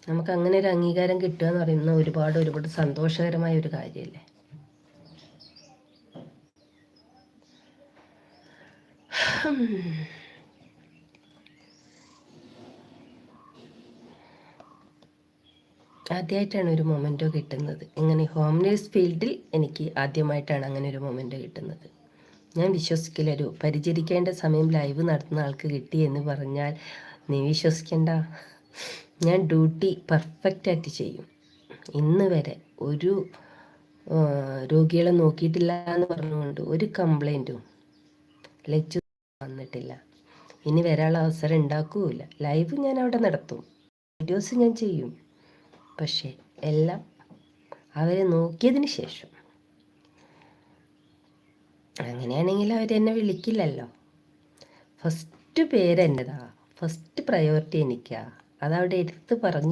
നമുക്ക് അങ്ങനെ ഒരു അംഗീകാരം കിട്ടുക എന്ന് പറയുന്നത് ഒരുപാട് ഒരുപാട് സന്തോഷകരമായ ഒരു കാര്യമല്ലേ. ആദ്യമായിട്ടാണ് ഒരു മൊമെൻറ്റോ കിട്ടുന്നത്. ഇങ്ങനെ ഹോം നേഴ്സ് ഫീൽഡിൽ എനിക്ക് ആദ്യമായിട്ടാണ് അങ്ങനെ ഒരു മൊമെൻറ്റോ കിട്ടുന്നത്. ഞാൻ വിശ്വസിക്കില്ലൊരു പരിചരിക്കേണ്ട സമയം ലൈവ് നടത്തുന്ന ആൾക്ക് കിട്ടി എന്ന് പറഞ്ഞാൽ നീ വിശ്വസിക്കണ്ട. ഞാൻ ഡ്യൂട്ടി പെർഫെക്റ്റായിട്ട് ചെയ്യും. ഇന്ന് വരെ ഒരു രോഗികളെ നോക്കിയിട്ടില്ല എന്ന് പറഞ്ഞുകൊണ്ട് ഒരു കംപ്ലൈൻറ്റും ലച്ചു വന്നിട്ടില്ല. ഇനി വരാനുള്ള അവസരം ഉണ്ടാക്കുകയില്ല. ലൈവ് ഞാൻ അവിടെ നടത്തും, വീഡിയോസ് ഞാൻ ചെയ്യും. പക്ഷേ എല്ലാം അവരെ നോക്കിയതിന് ശേഷം. അങ്ങനെയാണെങ്കിൽ അവരെന്നെ വിളിക്കില്ലല്ലോ. ഫസ്റ്റ് പേര് എൻ്റെതാ, ഫസ്റ്റ് പ്രയോറിറ്റി എനിക്കാ. അതവിടെ എടുത്ത് പറഞ്ഞു.